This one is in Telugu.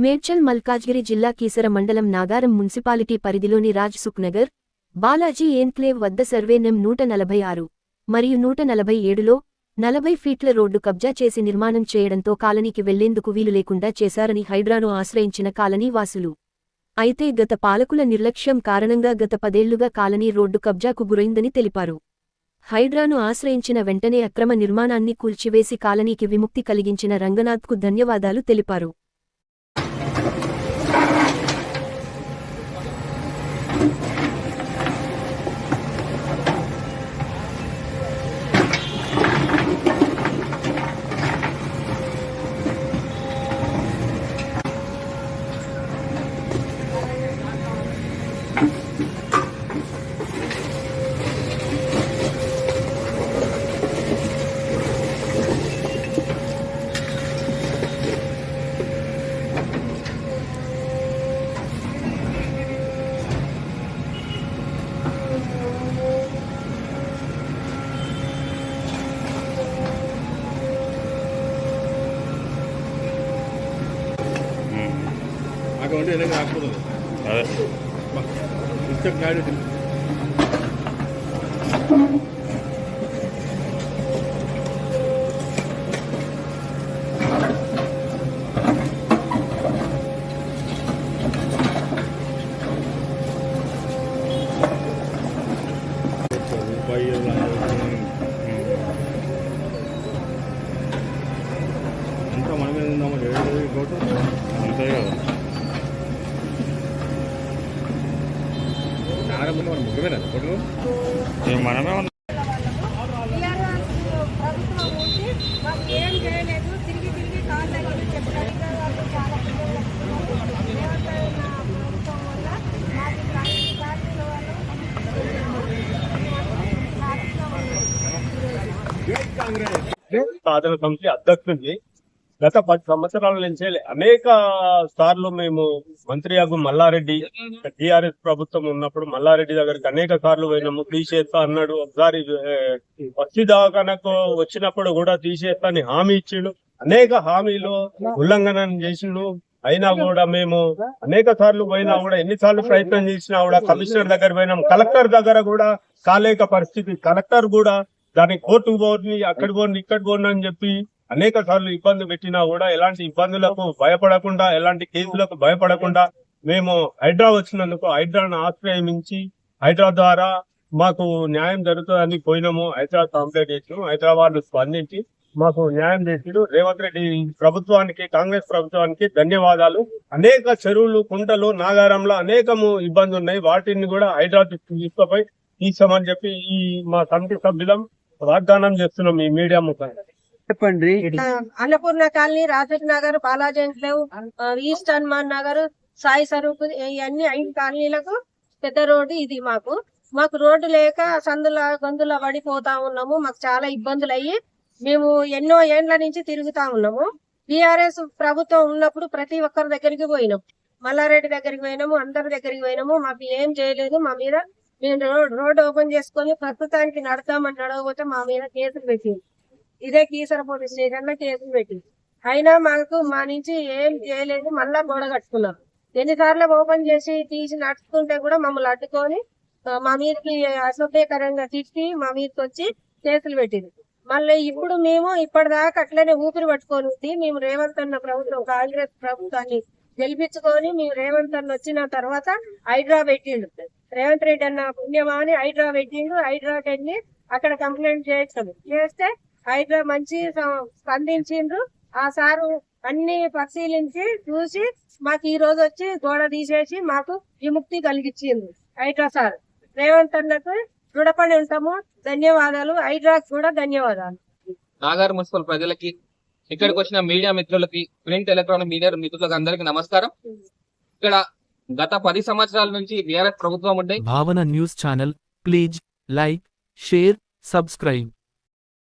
మేడ్చల్ మల్కాజ్గిరి జిల్లా కీసర మండలం నాగారం మున్సిపాలిటీ పరిధిలోని రాజ్ సుఖ్ నగర్, బాలాజీ ఎన్క్లేవ్ వద్ద సర్వే నెం 146 మరియు 147లో 40 ఫీట్ల రోడ్డు కబ్జా చేసి నిర్మాణం చేయడంతో కాలనీకి వెళ్లేందుకు వీలు లేకుండా చేశారని హైడ్రాను ఆశ్రయించిన కాలనీ వాసులు. అయితే గత పాలకుల నిర్లక్ష్యం కారణంగా గత 10 ఏళ్లుగా కాలనీ రోడ్డు కబ్జాకు గురైందని తెలిపారు. హైడ్రాను ఆశ్రయించిన వెంటనే అక్రమ నిర్మాణాన్ని కూల్చివేసి కాలనీకి విముక్తి కలిగించిన రంగనాథ్కు ధన్యవాదాలు తెలిపారు. అకౌంట్ ఏదైనా రాకపోతుంది ఇన్స్టెంట్ గాడి అంతా మనమే ఉందామా అంతే కదా. మనమే ఏం చేయలేదు, తిరిగి తిరిగి కాళ్ళ చెప్పడానికి చాలా ప్రభుత్వం వల్ల సాధన సమితి అధ్యక్షుడిని గత 10 సంవత్సరాల నుంచి అనేక సార్లు మేము మంత్రియాగు మల్లారెడ్డి టిఆర్ఎస్ ప్రభుత్వం ఉన్నప్పుడు మల్లారెడ్డి దగ్గరికి అనేక సార్లు పోయినాము. తీసేస్తా అన్నాడు. ఒకసారి పక్షి దవాఖానకు వచ్చినప్పుడు కూడా తీసేస్తా అని హామీ ఇచ్చిండు. అనేక హామీలు ఉల్లంఘన చేసిండు. అయినా కూడా మేము అనేక సార్లు పోయినా కూడా ఎన్నిసార్లు ప్రయత్నం చేసినా కూడా కమిషనర్ దగ్గర పోయినాం. కలెక్టర్ దగ్గర కూడా కాలేక పరిస్థితి. కలెక్టర్ కూడా దానికి కోర్టుకు పోని, అక్కడ పోని, ఇక్కడ పోని అని చెప్పి అనేక సార్లు ఇబ్బంది పెట్టినా కూడా ఎలాంటి ఇబ్బందులకు భయపడకుండా, ఎలాంటి కేసులకు భయపడకుండా మేము హైడ్రా వచ్చినందుకు హైడ్రాను ఆశ్రయించి హైడ్రా ద్వారా మాకు న్యాయం జరుగుతుందని పోయినాము. హైదరాబాద్ కంప్లైంట్ చేసినాము. హైదరాబాద్ స్పందించి మాకు న్యాయం చేసిడు. రేవంత్ రెడ్డి ప్రభుత్వానికి, కాంగ్రెస్ ప్రభుత్వానికి ధన్యవాదాలు. అనేక చెరువులు, కుంటలు నాగారంలో అనేకము ఇబ్బందులు ఉన్నాయి. వాటిని కూడా హైదరాబాద్ తీసుకుపోయి తీసామని చెప్పి ఈ మా కమిటీ సభ్యులం వాగ్దానం చేస్తున్నాం ఈ మీడియా ముఖంగా. చెప్పండి. Annapurna colony, Rajesh Nagar, Balaji enclave, east Hanuman Nagar, Sai Swaroop, ఇవన్నీ 5 కాలనీలకు పెద్ద రోడ్డు ఇది. మాకు రోడ్డు లేక సందుల గొంతుల పడిపోతా ఉన్నాము. మాకు చాలా ఇబ్బందులు అయ్యి మేము ఎన్నో ఏండ్ల నుంచి తిరుగుతా ఉన్నాము. టిఆర్ఎస్ ప్రభుత్వం ఉన్నప్పుడు ప్రతి ఒక్కరి దగ్గరికి పోయినాం. మల్లారెడ్డి దగ్గరికి పోయినాము, అందరి దగ్గరికి పోయినాము. మాకు ఏం చేయలేదు. మా మీద మేము రోడ్డు ఓపెన్ చేసుకొని ప్రస్తుతానికి నడతామని నడవకపోతే మా మీద కేసులు పెట్టింది. ఇదే కీసర పోలీస్ స్టేషన్ లో కేసులు పెట్టింది. అయినా మా నుంచి ఏం చేయలేదు. మళ్ళా గోడ కట్టుకున్నారు. ఎన్నిసార్లు ఓపెన్ చేసి తీసి నడుచుకుంటే కూడా మమ్మల్ని అడ్డుకొని మా మీదకి అసభ్యకరంగా తిట్టి మా మీదకి వచ్చి కేసులు పెట్టింది. మళ్ళీ ఇప్పుడు మేము ఇప్పటిదాకా అట్లనే ఊపిరి పట్టుకొని మేము రేవంత్ అన్న ప్రభుత్వం, కాంగ్రెస్ ప్రభుత్వాన్ని గెలిపించుకొని మేము రేవంత్ అన్న వచ్చిన తర్వాత హైడ్రా పెట్టిండు. రేవంత్ రెడ్డి అన్న పుణ్యమా అని హైడ్రా పెట్టిండు. హైడ్రా వెళ్ళి అక్కడ కంప్లైంట్ చేస్తే హైడ్రా మంచి స్పందించిండ్రు. ఆ సారు అన్ని పరిశీలించి చూసి మాకు ఈ రోజు వచ్చి గోడ తీసేసి మాకు విముక్తి కలిగించింది హైడ్రా సార్. రేవంత్ అన్నకు రుణపడి ఉంటాము. ధన్యవాదాలు. హైడ్రాకు కూడా ధన్యవాదాలు. నాగారం మున్సిపల్ ప్రజలకి, ఇక్కడికి వచ్చిన మీడియా మిత్రులకి, ప్రింట్ ఎలక్ట్రానిక్ మీడియా మిత్రులకు అందరికి నమస్కారం. ఇక్కడ గత 10 సంవత్సరాల నుంచి టిఆర్ఎస్ ప్రభుత్వం ఉండే భావన news channel please like, share, subscribe.